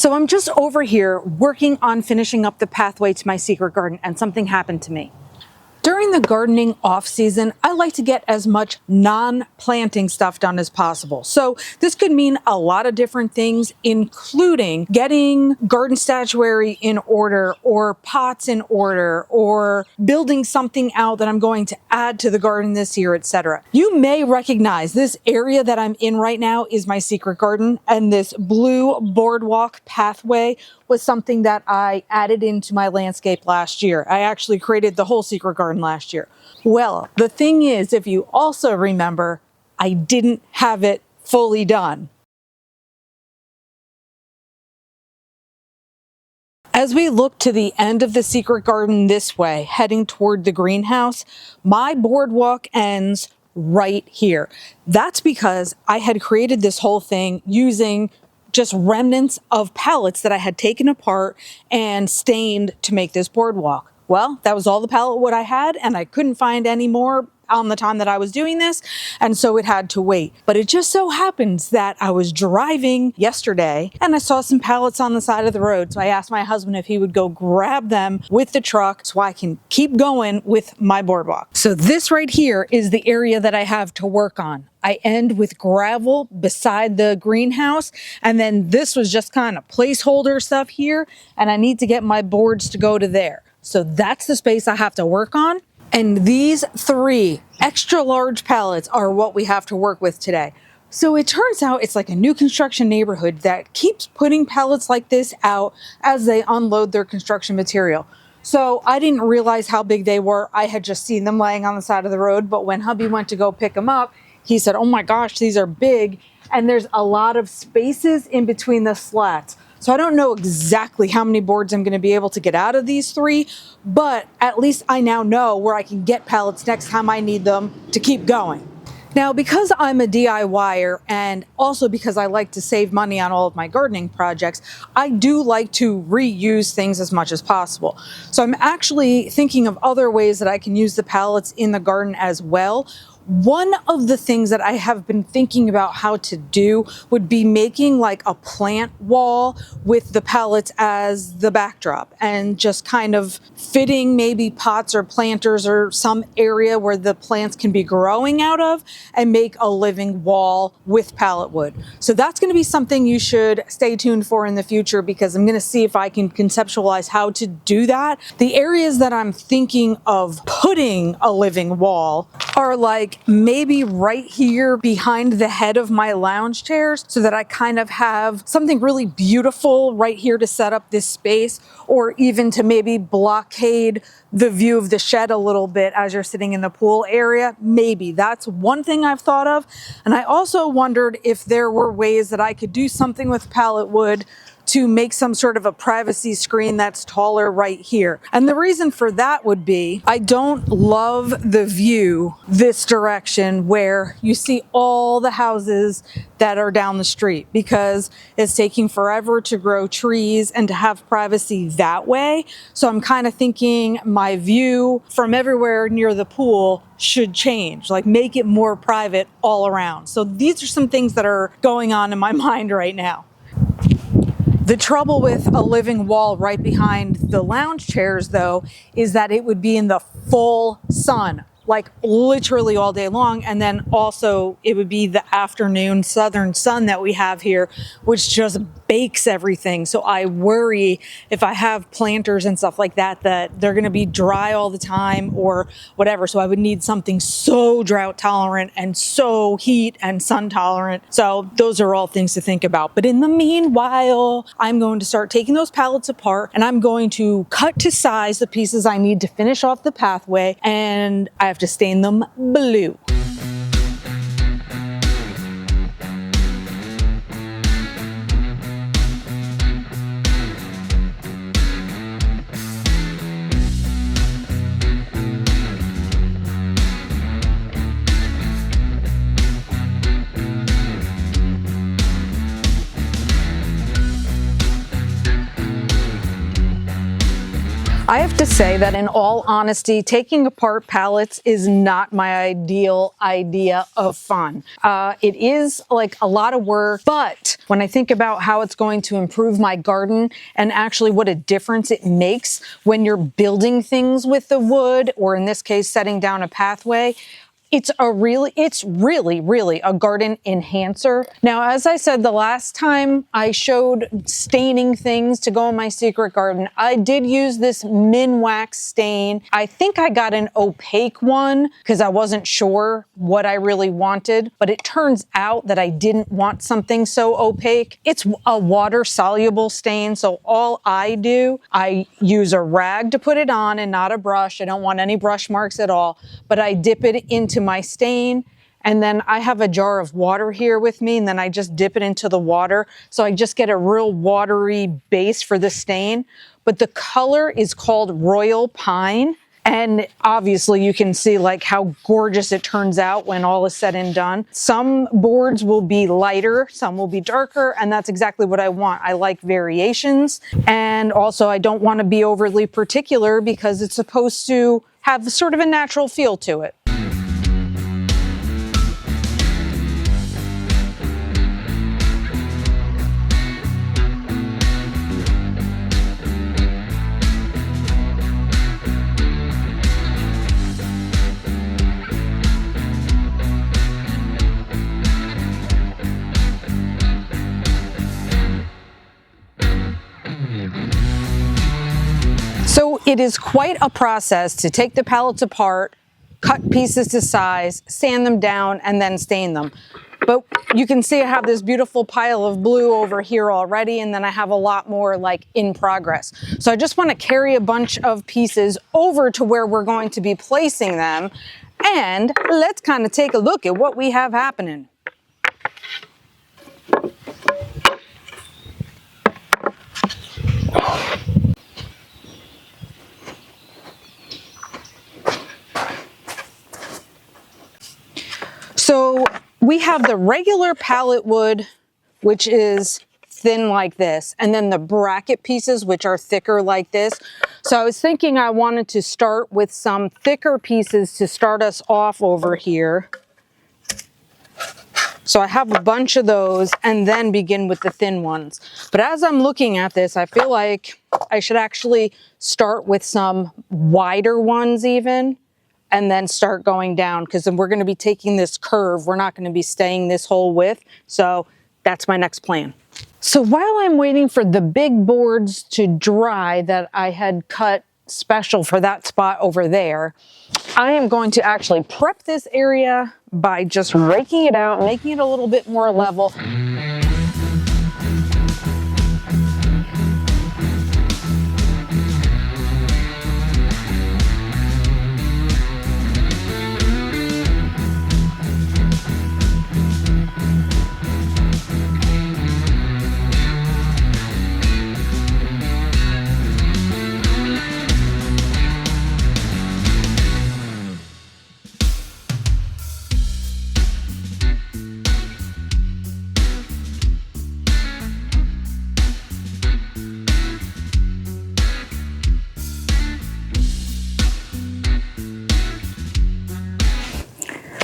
So I'm just over here working on finishing up the pathway to my secret garden, and something happened to me. During the gardening off season, I like to get as much non-planting stuff done as possible. So this could mean a lot of different things, including getting garden statuary in order, or pots in order, or building something out that I'm going to add to the garden this year, etc. You may recognize this area that I'm in right now is my secret garden, and this blue boardwalk pathway was something that I added into my landscape last year. I actually created the whole secret garden last year. Well, the thing is, if you also remember, I didn't have it fully done. As we look to the end of the secret garden this way, heading toward the greenhouse, my boardwalk ends right here. That's because I had created this whole thing using just remnants of pallets that I had taken apart and stained to make this boardwalk. Well, that was all the pallet wood I had, and I couldn't find any more on the time that I was doing this, and so it had to wait. But it just so happens that I was driving yesterday and I saw some pallets on the side of the road. So I asked my husband if he would go grab them with the truck so I can keep going with my boardwalk. So this right here is the area that I have to work on. I end with gravel beside the greenhouse, and then this was just kind of placeholder stuff here, and I need to get my boards to go to there. So that's the space I have to work on. And these 3 extra large pallets are what we have to work with today. So it turns out it's like a new construction neighborhood that keeps putting pallets like this out as they unload their construction material. So I didn't realize how big they were. I had just seen them laying on the side of the road, but when hubby went to go pick them up, he said, "Oh my gosh, these are big." And there's a lot of spaces in between the slats. So I don't know exactly how many boards I'm going to be able to get out of these 3, but at least I now know where I can get pallets next time I need them to keep going. Now, because I'm a DIYer, and also because I like to save money on all of my gardening projects, I do like to reuse things as much as possible. So I'm actually thinking of other ways that I can use the pallets in the garden as well. One of the things that I have been thinking about how to do would be making like a plant wall with the pallets as the backdrop, and just kind of fitting maybe pots or planters or some area where the plants can be growing out of, and make a living wall with pallet wood. So that's going to be something you should stay tuned for in the future, because I'm going to see if I can conceptualize how to do that. The areas that I'm thinking of putting a living wall are like maybe right here behind the head of my lounge chairs, so that I kind of have something really beautiful right here to set up this space, or even to maybe blockade the view of the shed a little bit as you're sitting in the pool area. Maybe that's one thing I've thought of. And I also wondered if there were ways that I could do something with pallet wood to make some sort of a privacy screen that's taller right here. And the reason for that would be, I don't love the view this direction where you see all the houses that are down the street, because it's taking forever to grow trees and to have privacy that way. So I'm kind of thinking my view from everywhere near the pool should change, like make it more private all around. So these are some things that are going on in my mind right now. The trouble with a living wall right behind the lounge chairs, though, is that it would be in the full sun, like literally all day long. And then also it would be the afternoon southern sun that we have here, which just bakes everything. So I worry if I have planters and stuff like that, that they're going to be dry all the time or whatever. So I would need something so drought tolerant and so heat and sun tolerant. So those are all things to think about. But in the meanwhile, I'm going to start taking those pallets apart, and I'm going to cut to size the pieces I need to finish off the pathway, and I have to stain them blue. I have to say that in all honesty, taking apart pallets is not my ideal idea of fun. It is like a lot of work, but when I think about how it's going to improve my garden and actually what a difference it makes when you're building things with the wood, or in this case, setting down a pathway, it's really a garden enhancer. Now, as I said the last time I showed staining things to go in my secret garden, I did use this Minwax stain. I think I got an opaque one because I wasn't sure what I really wanted, but it turns out that I didn't want something so opaque. It's a water-soluble stain, so all I do, I use a rag to put it on and not a brush. I don't want any brush marks at all, but I dip it into my stain, and then I have a jar of water here with me, and then I just dip it into the water, so I just get a real watery base for the stain. But the color is called Royal Pine, and obviously you can see like how gorgeous it turns out when all is said and done. Some boards will be lighter, some will be darker, and that's exactly what I want. I like variations, and also I don't want to be overly particular because it's supposed to have sort of a natural feel to it. So it is quite a process to take the pallets apart, cut pieces to size, sand them down, and then stain them. But you can see I have this beautiful pile of blue over here already, and then I have a lot more like in progress. So I just want to carry a bunch of pieces over to where we're going to be placing them, and let's kind of take a look at what we have happening. So we have the regular pallet wood, which is thin like this, and then the bracket pieces, which are thicker like this. So I was thinking I wanted to start with some thicker pieces to start us off over here. So I have a bunch of those and then begin with the thin ones. But as I'm looking at this, I feel like I should actually start with some wider ones even, and then start going down, because then we're going to be taking this curve. We're not going to be staying this whole width. So that's my next plan. So while I'm waiting for the big boards to dry that I had cut special for that spot over there, I am going to actually prep this area by just raking it out, making it a little bit more level.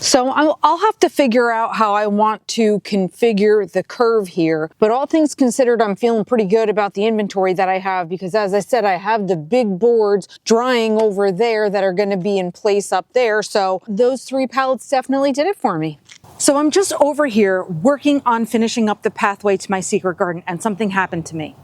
So I'll have to figure out how I want to configure the curve here, but all things considered, I'm feeling pretty good about the inventory that I have, because as I said, I have the big boards drying over there that are going to be in place up there. So those 3 pallets definitely did it for me. So I'm just over here working on finishing up the pathway to my secret garden, and something happened to me.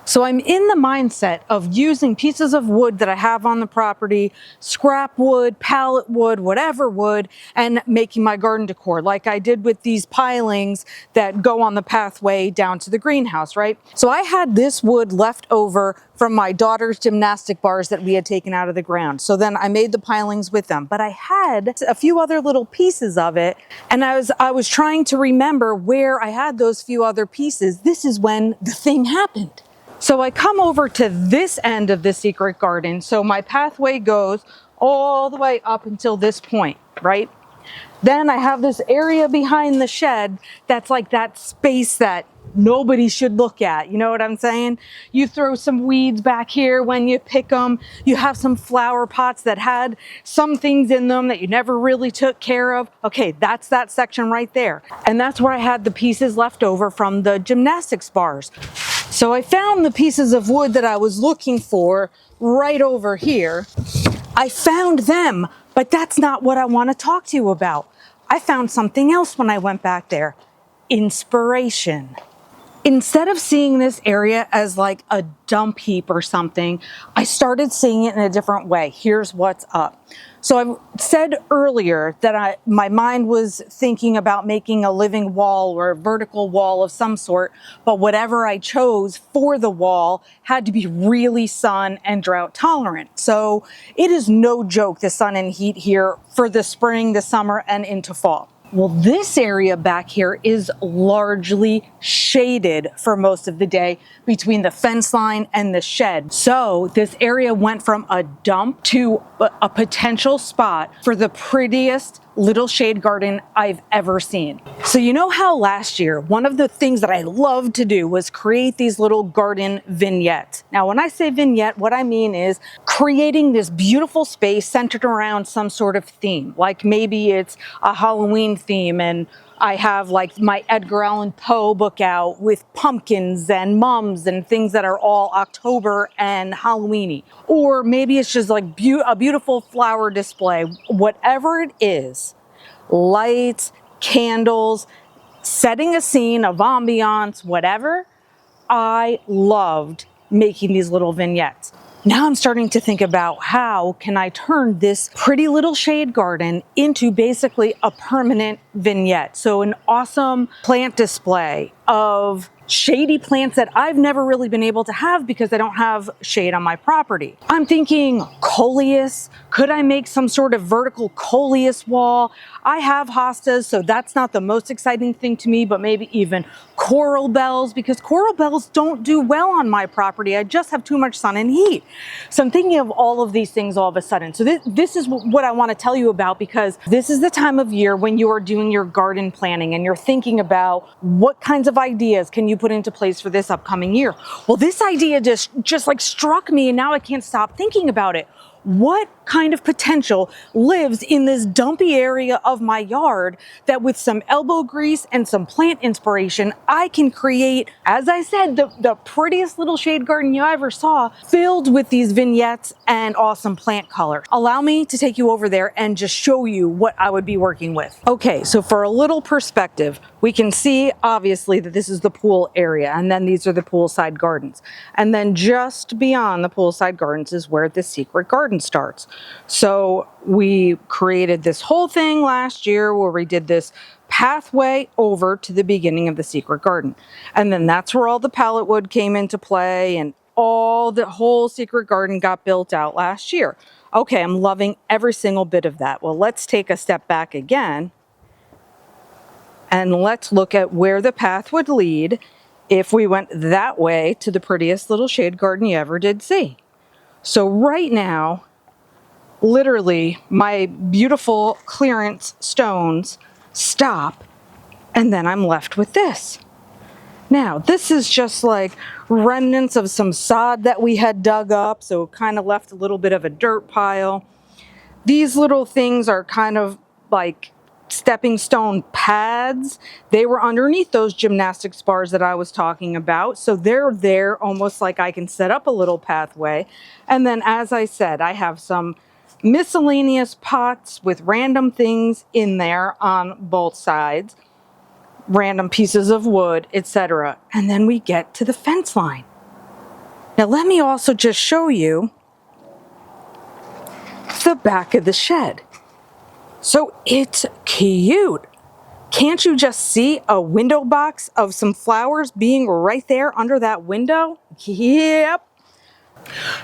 So I'm in the mindset of using pieces of wood that I have on the property, scrap wood, pallet wood, whatever wood, and making my garden decor like I did with these pilings that go on the pathway down to the greenhouse, right? So I had this wood left over from my daughter's gymnastic bars that we had taken out of the ground. So then I made the pilings with them, but I had a few other little pieces of it, and I was trying to remember where I had those few other pieces. This is when the thing happened. So I come over to this end of the secret garden. So my pathway goes all the way up until this point, right? Then I have this area behind the shed that's like that space that nobody should look at. You know what I'm saying? You throw some weeds back here when you pick them. You have some flower pots that had some things in them that you never really took care of. Okay, that's that section right there. And that's where I had the pieces left over from the gymnastics bars. So I found the pieces of wood that I was looking for right over here. I found them, but that's not what I want to talk to you about. I found something else when I went back there. Inspiration. Instead of seeing this area as like a dump heap or something, I started seeing it in a different way. Here's what's up. So I said earlier that my mind was thinking about making a living wall or a vertical wall of some sort, but whatever I chose for the wall had to be really sun and drought tolerant. So it is no joke, the sun and heat here for the spring, the summer, and into fall. Well, this area back here is largely shaded for most of the day between the fence line and the shed. So this area went from a dump to a potential spot for the prettiest little shade garden I've ever seen. So you know how last year, one of the things that I loved to do was create these little garden vignettes. Now, when I say vignette, what I mean is creating this beautiful space centered around some sort of theme. Like maybe it's a Halloween theme and I have like my Edgar Allan Poe book out with pumpkins and mums and things that are all October and Halloweeny. Or maybe it's just like a beautiful flower display. Whatever it is, lights, candles, setting a scene of ambiance, whatever, I loved making these little vignettes. Now I'm starting to think about how can I turn this pretty little shade garden into basically a permanent vignette. So an awesome plant display of shady plants that I've never really been able to have because I don't have shade on my property. I'm thinking coleus. Could I make some sort of vertical coleus wall? I have hostas, so that's not the most exciting thing to me, but maybe even coral bells, because coral bells don't do well on my property. I just have too much sun and heat. So I'm thinking of all of these things all of a sudden. So this is what I want to tell you about, because this is the time of year when you are doing your garden planning and you're thinking about what kinds of ideas can you put into place for this upcoming year. Well, this idea just like struck me, and now I can't stop thinking about it. What kind of potential lives in this dumpy area of my yard that with some elbow grease and some plant inspiration, I can create, as I said, the prettiest little shade garden you ever saw, filled with these vignettes and awesome plant color. Allow me to take you over there and just show you what I would be working with. Okay, so for a little perspective, we can see obviously that this is the pool area, and then these are the poolside gardens. And then just beyond the poolside gardens is where the secret garden starts. So we created this whole thing last year where we did this pathway over to the beginning of the secret garden. And then that's where all the pallet wood came into play, and the whole secret garden got built out last year. Okay, I'm loving every single bit of that. Well, let's take a step back again and let's look at where the path would lead if we went that way to the prettiest little shade garden you ever did see. So right now, literally, my beautiful clearance stones stop, and then I'm left with this. Now, this is just like remnants of some sod that we had dug up, so it kind of left a little bit of a dirt pile. These little things are kind of like stepping stone pads. They were underneath those gymnastics bars that I was talking about. So they're there almost like I can set up a little pathway. And then, as I said, I have some miscellaneous pots with random things in there on both sides, random pieces of wood, etc. And then we get to the fence line. Now let me also just show you the back of the shed. So it's cute. Can't you just see a window box of some flowers being right there under that window? Yep.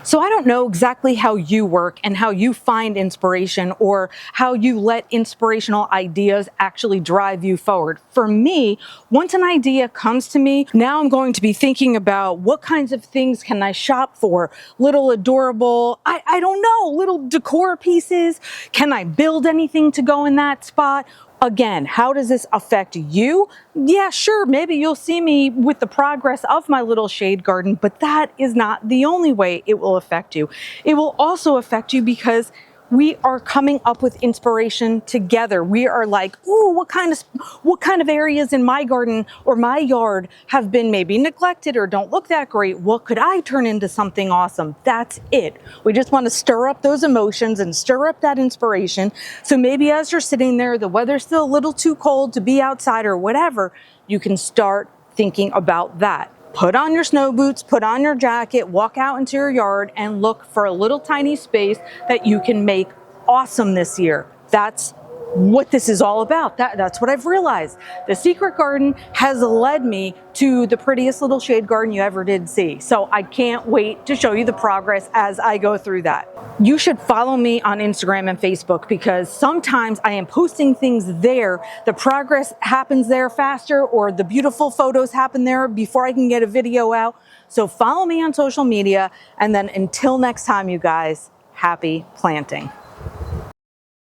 So I don't know exactly how you work and how you find inspiration, or how you let inspirational ideas actually drive you forward. For me, once an idea comes to me, now I'm going to be thinking about what kinds of things can I shop for? Little adorable, I don't know, little decor pieces. Can I build anything to go in that spot? Again, how does this affect you? Yeah, sure, maybe you'll see me with the progress of my little shade garden, but that is not the only way it will affect you. It will also affect you because we are coming up with inspiration together. We are like, ooh, what kind of areas in my garden or my yard have been maybe neglected or don't look that great? What could I turn into something awesome? That's it. We just want to stir up those emotions and stir up that inspiration. So maybe as you're sitting there, the weather's still a little too cold to be outside or whatever, you can start thinking about that. Put on your snow boots, put on your jacket, walk out into your yard and look for a little tiny space that you can make awesome this year. That's what this is all about. That's what I've realized. The secret garden has led me to the prettiest little shade garden you ever did see. So I can't wait to show you the progress as I go through that. You should follow me on Instagram and Facebook because sometimes I am posting things there. The progress happens there faster or the beautiful photos happen there before I can get a video out. So follow me on social media, and then until next time, you guys, happy planting.